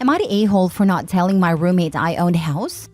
Am I the a-hole for not telling my roommate I owned a house?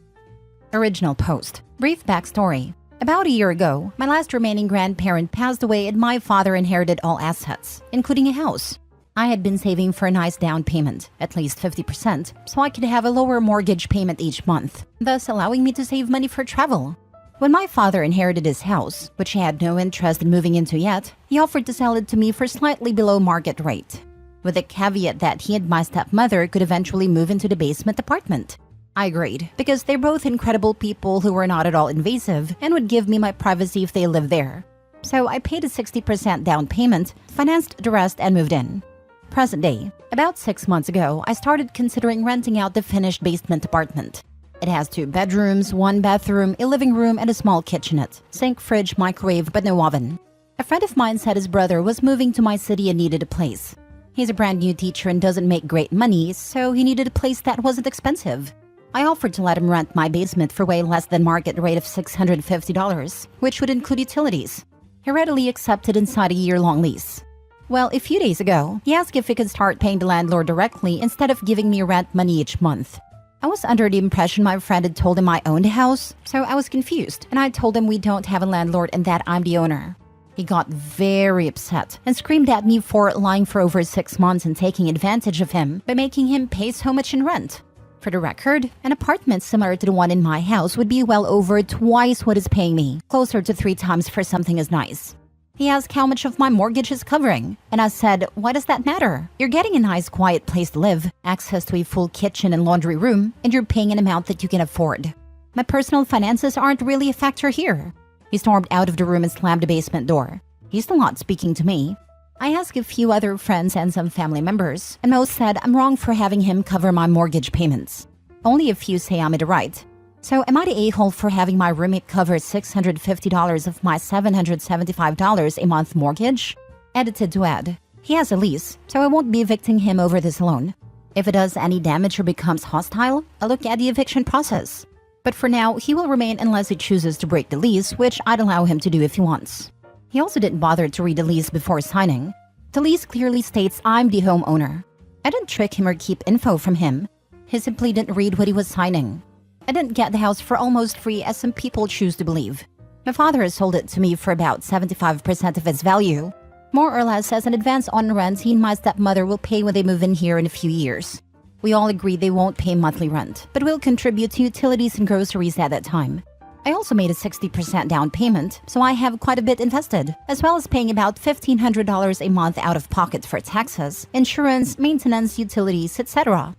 Original post. Brief backstory. About a year ago, my last remaining grandparent passed away and my father inherited all assets, including a house. I had been saving for a nice down payment, at least 50%, so I could have a lower mortgage payment each month, thus allowing me to save money for travel. When my father inherited his house, which he had no interest in moving into yet, he offered to sell it to me for slightly below market rate, with the caveat that he and my stepmother could eventually move into the basement apartment. I agreed, because they're both incredible people who were not at all invasive and would give me my privacy if they lived there. So I paid a 60% down payment, financed the rest, and moved in. Present day. About 6 months ago, I started considering renting out the finished basement apartment. It has 2 bedrooms, 1 bathroom, a living room, and a small kitchenette, sink, fridge, microwave, but no oven. A friend of mine said his brother was moving to my city and needed a place. He's a brand new teacher and doesn't make great money, so he needed a place that wasn't expensive. I offered to let him rent my basement for way less than market rate of $650, which would include utilities. He readily accepted inside a year-long lease. Well, a few days ago, he asked if he could start paying the landlord directly instead of giving me rent money each month. I was under the impression my friend had told him I owned a house, so I was confused, and I told him we don't have a landlord and that I'm the owner. He got very upset and screamed at me for lying for over 6 months and taking advantage of him by making him pay so much in rent. For the record, an apartment similar to the one in my house would be well over twice what he's paying me, closer to 3 times for something as nice. He asked how much of my mortgage is covering, and I said, why does that matter? You're getting a nice quiet place to live, access to a full kitchen and laundry room, and you're paying an amount that you can afford. My personal finances aren't really a factor here. He stormed out of the room and slammed the basement door. He's still not speaking to me. I asked a few other friends and some family members, and most said I'm wrong for having him cover my mortgage payments. Only a few say I'm in the right. So am I the a-hole for having my roommate cover $650 of my $775 a month mortgage? Edited to add, he has a lease, so I won't be evicting him over this alone. If it does any damage or becomes hostile, I'll look at the eviction process. But for now, he will remain unless he chooses to break the lease, which I'd allow him to do if he wants. He also didn't bother to read the lease before signing. The lease clearly states I'm the homeowner. I didn't trick him or keep info from him. He simply didn't read what he was signing. I didn't get the house for almost free as some people choose to believe. My father has sold it to me for about 75% of its value, more or less as an advance on rent he and my stepmother will pay when they move in here in a few years. We all agree they won't pay monthly rent, but will contribute to utilities and groceries at that time. I also made a 60% down payment, so I have quite a bit invested, as well as paying about $1,500 a month out of pocket for taxes, insurance, maintenance, utilities, etc.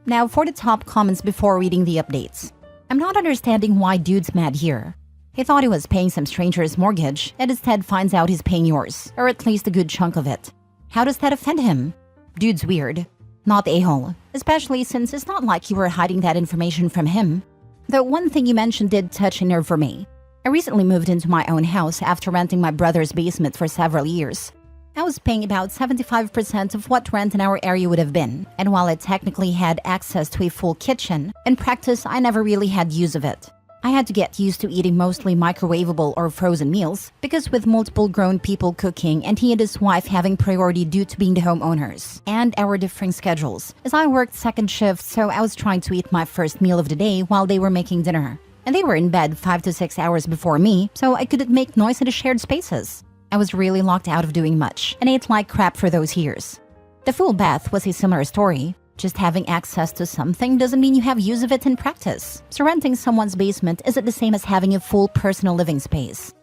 Now for the top comments before reading the updates. I'm not understanding why dude's mad here. He thought he was paying some stranger's mortgage, and instead finds out he's paying yours, or at least a good chunk of it. How does that offend him? Dude's weird. Not the a-hole, especially since it's not like you were hiding that information from him. Though one thing you mentioned did touch a nerve for me. I recently moved into my own house after renting my brother's basement for several years. I was paying about 75% of what rent in our area would have been, and while I technically had access to a full kitchen, in practice I never really had use of it. I had to get used to eating mostly microwavable or frozen meals, because with multiple grown people cooking and he and his wife having priority due to being the homeowners, and our differing schedules, as I worked second shift, so I was trying to eat my first meal of the day while they were making dinner. And they were in bed 5 to 6 hours before me, so I couldn't make noise in the shared spaces. I was really locked out of doing much, and ate like crap for those years. The full bath was a similar story. Just having access to something doesn't mean you have use of it in practice. So renting someone's basement isn't the same as having a full personal living space.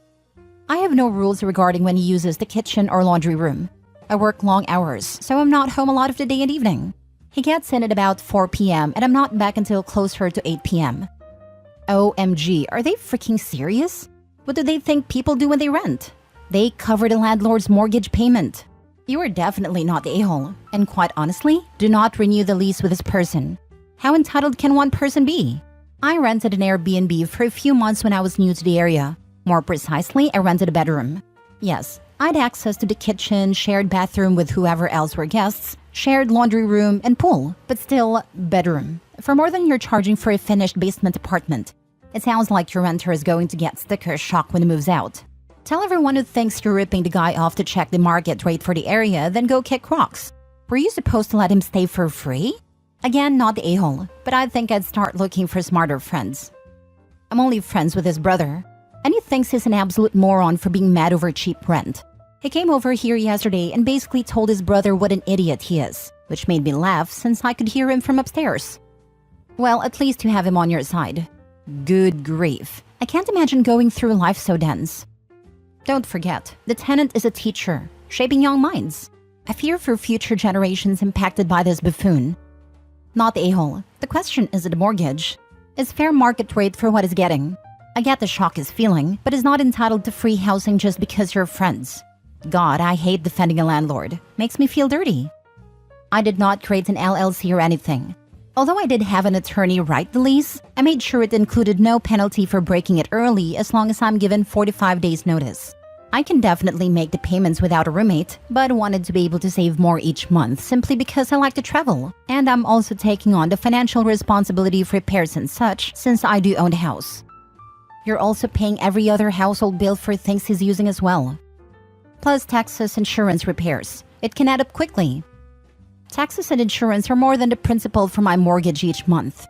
I have no rules regarding when he uses the kitchen or laundry room. I work long hours, so I'm not home a lot of the day and evening. He gets in at about 4 p.m. and I'm not back until closer to 8 p.m. OMG, are they freaking serious? What do they think people do when they rent? They cover the landlord's mortgage payment. You are definitely not the a-hole, and quite honestly, do not renew the lease with this person. How entitled can one person be? I rented an Airbnb for a few months when I was new to the area. More precisely, I rented a bedroom. Yes, I had access to the kitchen, shared bathroom with whoever else were guests, shared laundry room, and pool, but still, bedroom. For more than you're charging for a finished basement apartment. It sounds like your renter is going to get sticker shock when he moves out. Tell everyone who thinks you're ripping the guy off to check the market rate for the area, then go kick rocks. Were you supposed to let him stay for free? Again, not the a-hole, but I think I'd start looking for smarter friends. I'm only friends with his brother, and he thinks he's an absolute moron for being mad over cheap rent. He came over here yesterday and basically told his brother what an idiot he is, which made me laugh since I could hear him from upstairs. Well, at least you have him on your side. Good grief. I can't imagine going through life so dense. Don't forget, the tenant is a teacher, shaping young minds. I fear for future generations impacted by this buffoon. Not the a-hole. The question is the mortgage. Is fair market rate for what he's getting. I get the shock he's feeling, but is not entitled to free housing just because you're friends. God, I hate defending a landlord. Makes me feel dirty. I did not create an LLC or anything. Although I did have an attorney write the lease, I made sure it included no penalty for breaking it early as long as I'm given 45 days notice. I can definitely make the payments without a roommate, but wanted to be able to save more each month simply because I like to travel. And I'm also taking on the financial responsibility for repairs and such since I do own the house. You're also paying every other household bill for things he's using as well. Plus taxes, insurance, repairs. It can add up quickly. Taxes and insurance are more than the principal for my mortgage each month.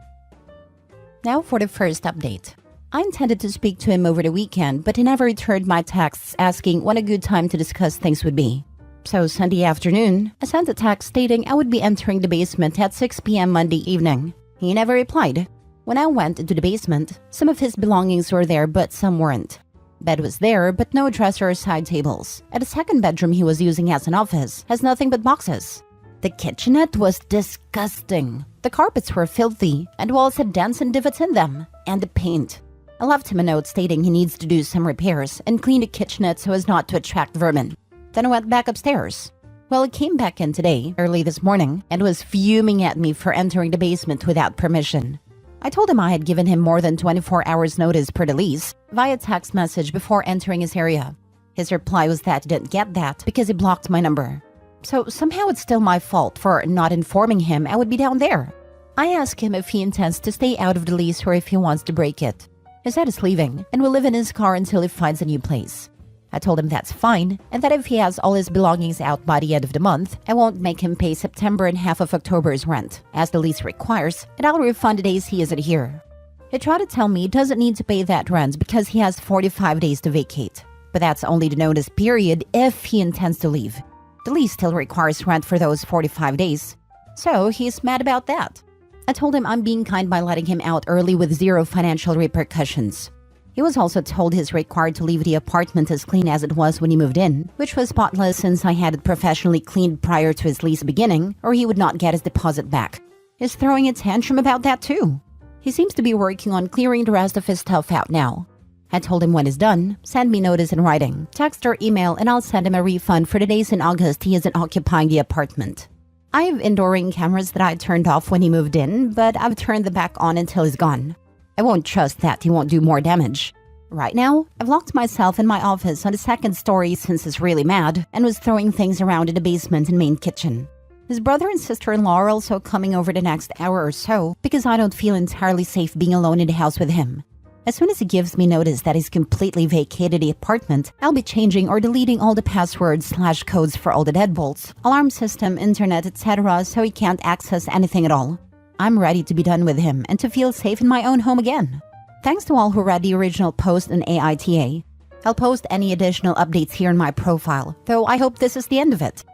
Now for the first update. I intended to speak to him over the weekend, but he never returned my texts asking when a good time to discuss things would be. So Sunday afternoon, I sent a text stating I would be entering the basement at 6 p.m. Monday evening. He never replied. When I went into the basement, some of his belongings were there but some weren't. Bed was there but no dresser or side tables, and the second bedroom he was using as an office has nothing but boxes. The kitchenette was disgusting. The carpets were filthy, and walls had dents and divots in them, and the paint. I left him a note stating he needs to do some repairs and clean the kitchenette so as not to attract vermin. Then I went back upstairs. Well, he came back in today, early this morning, and was fuming at me for entering the basement without permission. I told him I had given him more than 24 hours notice per the lease via text message before entering his area. His reply was that he didn't get that because he blocked my number. So somehow it's still my fault for not informing him I would be down there. I asked him if he intends to stay out of the lease or if he wants to break it. He said he's leaving and will live in his car until he finds a new place. I told him that's fine and that if he has all his belongings out by the end of the month, I won't make him pay September and half of October's rent, as the lease requires, and I'll refund the days he isn't here. He tried to tell me he doesn't need to pay that rent because he has 45 days to vacate. But that's only the notice period if he intends to leave. The lease still requires rent for those 45 days. So he's mad about that. I told him I'm being kind by letting him out early with zero financial repercussions. He was also told he's required to leave the apartment as clean as it was when he moved in, which was spotless since I had it professionally cleaned prior to his lease beginning, or he would not get his deposit back. He's throwing a tantrum about that too. He seems to be working on clearing the rest of his stuff out now. I told him when he's done, send me notice in writing, text or email, and I'll send him a refund for the days in August he isn't occupying the apartment. I have indoor ring cameras that I turned off when he moved in, but I've turned them back on until he's gone. I won't trust that he won't do more damage. Right now, I've locked myself in my office on the second story since he's really mad and was throwing things around in the basement and main kitchen. His brother and sister-in-law are also coming over the next hour or so because I don't feel entirely safe being alone in the house with him. As soon as he gives me notice that he's completely vacated the apartment, I'll be changing or deleting all the passwords/codes for all the deadbolts, alarm system, internet, etc. so he can't access anything at all. I'm ready to be done with him and to feel safe in my own home again. Thanks to all who read the original post on AITA. I'll post any additional updates here in my profile, though I hope this is the end of it.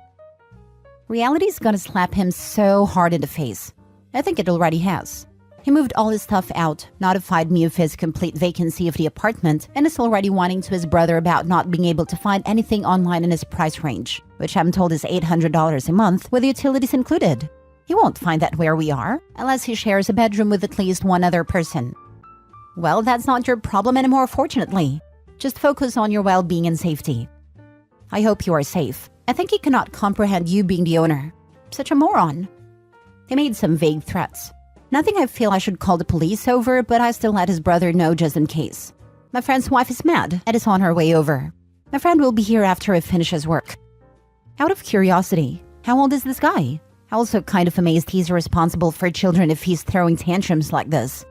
Reality's gonna slap him so hard in the face. I think it already has. He moved all his stuff out, notified me of his complete vacancy of the apartment, and is already whining to his brother about not being able to find anything online in his price range, which I'm told is $800 a month with utilities included. He won't find that where we are, unless he shares a bedroom with at least one other person. Well, that's not your problem anymore, fortunately. Just focus on your well-being and safety. I hope you are safe. I think he cannot comprehend you being the owner. Such a moron. He made some vague threats. Nothing I feel I should call the police over, but I still let his brother know just in case. My friend's wife is mad and is on her way over. My friend will be here after he finishes work. Out of curiosity, how old is this guy? I'm also kind of amazed he's responsible for children if he's throwing tantrums like this.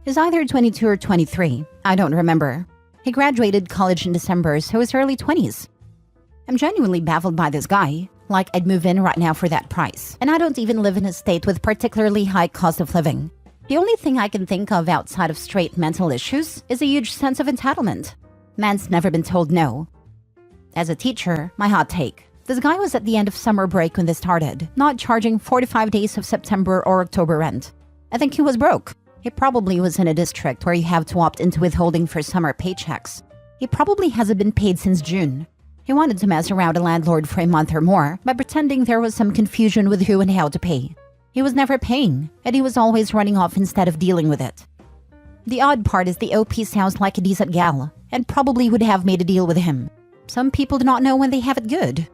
He's either 22 or 23. I don't remember. He graduated college in December, so his early 20s. I'm genuinely baffled by this guy. Like I'd move in right now for that price. And I don't even live in a state with particularly high cost of living. The only thing I can think of outside of straight mental issues is a huge sense of entitlement. Man's never been told no. As a teacher, my hot take. This guy was at the end of summer break when this started, not charging 45 days of September or October rent. I think he was broke. He probably was in a district where you have to opt into withholding for summer paychecks. He probably hasn't been paid since June. He wanted to mess around a landlord for a month or more by pretending there was some confusion with who and how to pay. He was never paying, and he was always running off instead of dealing with it. The odd part is the OP sounds like a decent gal, and probably would have made a deal with him. Some people do not know when they have it good.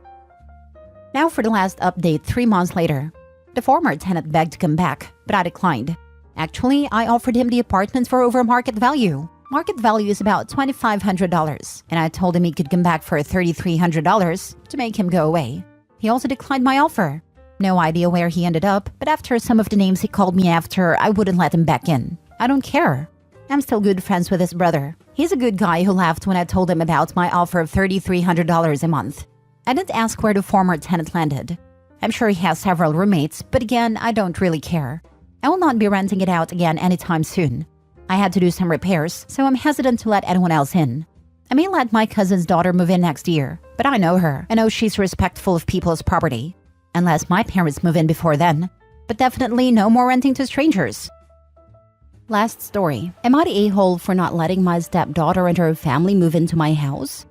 Now for the last update 3 months later. The former tenant begged to come back, but I declined. Actually, I offered him the apartment for over market value. Market value is about $2,500, and I told him he could come back for $3,300 to make him go away. He also declined my offer. No idea where he ended up, but after some of the names he called me after, I wouldn't let him back in. I don't care. I'm still good friends with his brother. He's a good guy who laughed when I told him about my offer of $3,300 a month. I didn't ask where the former tenant landed. I'm sure he has several roommates, but again, I don't really care. I will not be renting it out again anytime soon. I had to do some repairs, so I'm hesitant to let anyone else in. I may let my cousin's daughter move in next year, but I know her. I know she's respectful of people's property. Unless my parents move in before then. But definitely no more renting to strangers. Last story. Am I the a-hole for not letting my stepdaughter and her family move into my house?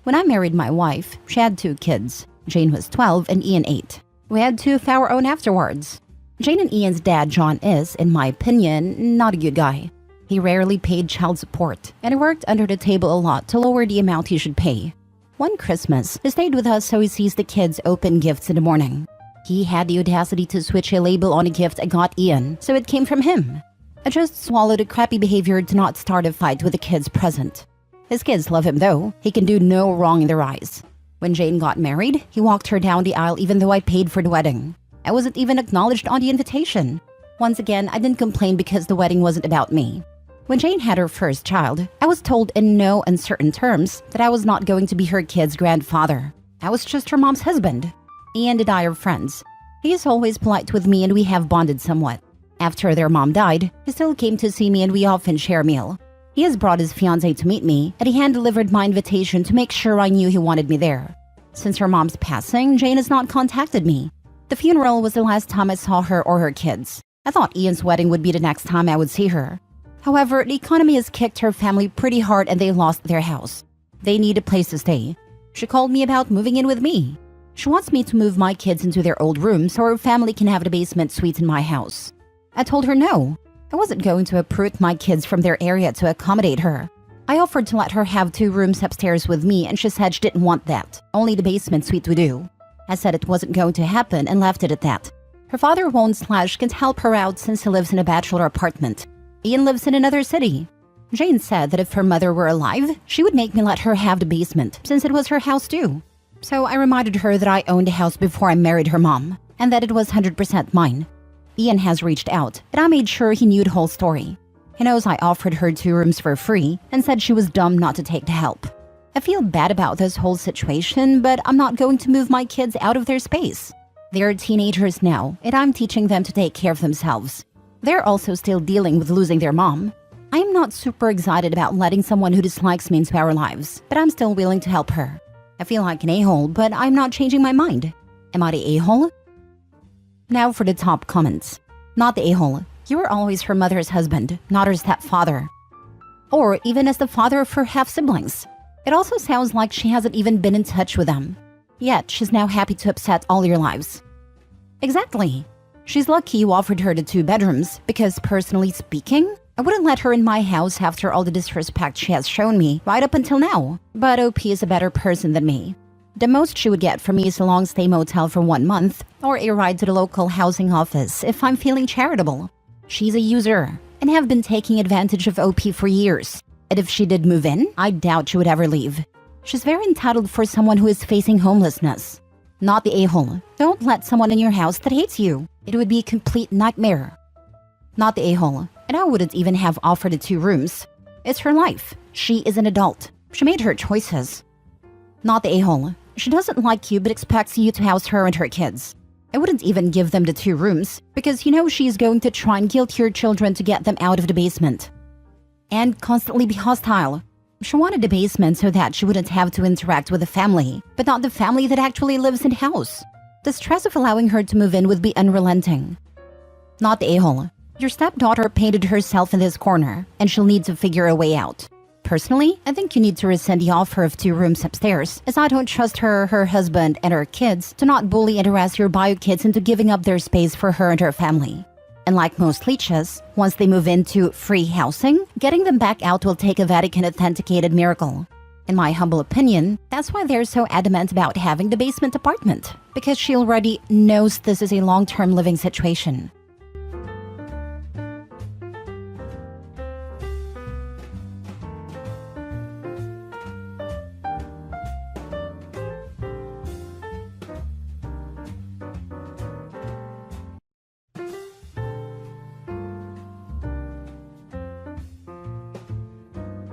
When I married my wife, she had 2 kids. Jane was 12 and Ian 8. We had 2 of our own afterwards. Jane and Ian's dad, John, is, in my opinion, not a good guy. He rarely paid child support, and he worked under the table a lot to lower the amount he should pay. One Christmas, he stayed with us so he sees the kids open gifts in the morning. He had the audacity to switch a label on a gift I got Ian, so it came from him. I just swallowed a crappy behavior to not start a fight with the kids present. His kids love him though. He can do no wrong in their eyes. When Jane got married, he walked her down the aisle even though I paid for the wedding. I wasn't even acknowledged on the invitation. Once again, I didn't complain because the wedding wasn't about me. When Jane had her first child, I was told in no uncertain terms that I was not going to be her kid's grandfather. I was just her mom's husband. Ian and I are friends. He is always polite with me and we have bonded somewhat. After their mom died, he still came to see me and we often share a meal. He has brought his fiancée to meet me, and he hand-delivered my invitation to make sure I knew he wanted me there. Since her mom's passing, Jane has not contacted me. The funeral was the last time I saw her or her kids. I thought Ian's wedding would be the next time I would see her. However, the economy has kicked her family pretty hard and they lost their house. They need a place to stay. She called me about moving in with me. She wants me to move my kids into their old room so her family can have the basement suite in my house. I told her no. I wasn't going to uproot my kids from their area to accommodate her. I offered to let her have 2 rooms upstairs with me and she said she didn't want that. Only the basement suite would do. I said it wasn't going to happen and left it at that. Her father won't/can't help her out since he lives in a bachelor apartment. Ian lives in another city. Jane said that if her mother were alive, she would make me let her have the basement since it was her house too. So I reminded her that I owned a house before I married her mom and that it was 100% mine. Ian has reached out, and I made sure he knew the whole story. He knows I offered her 2 rooms for free and said she was dumb not to take the help. I feel bad about this whole situation, but I'm not going to move my kids out of their space. They're teenagers now, and I'm teaching them to take care of themselves. They're also still dealing with losing their mom. I am not super excited about letting someone who dislikes me into our lives, but I'm still willing to help her. I feel like an a-hole, but I'm not changing my mind. Am I the a-hole? Now for the top comments. Not the a-hole. You were always her mother's husband, not her stepfather. Or even as the father of her half-siblings. It also sounds like she hasn't even been in touch with them. Yet she's now happy to upset all your lives. Exactly. She's lucky you offered her the 2 bedrooms, because personally speaking, I wouldn't let her in my house after all the disrespect she has shown me right up until now. But OP is a better person than me. The most she would get from me is a long-stay motel for 1 month, or a ride to the local housing office if I'm feeling charitable. She's a user, and have been taking advantage of OP for years. And if she did move in, I doubt she would ever leave. She's very entitled for someone who is facing homelessness. Not the a-hole. Don't let someone in your house that hates you. It would be a complete nightmare. Not the a-hole. And I wouldn't even have offered the 2 rooms. It's her life. She is an adult. She made her choices. Not the a-hole. She doesn't like you but expects you to house her and her kids. I wouldn't even give them the 2 rooms because you know she's going to try and guilt your children to get them out of the basement. And constantly be hostile. She wanted the basement so that she wouldn't have to interact with the family, but not the family that actually lives in the house. The stress of allowing her to move in would be unrelenting. Not the a-hole. Your stepdaughter painted herself in this corner, and she'll need to figure a way out. Personally, I think you need to rescind the offer of 2 rooms upstairs, as I don't trust her, her husband, and her kids to not bully and harass your bio kids into giving up their space for her and her family. And like most leeches, once they move into free housing, getting them back out will take a Vatican-authenticated miracle. In my humble opinion, that's why they're so adamant about having the basement apartment, because she already knows this is a long-term living situation.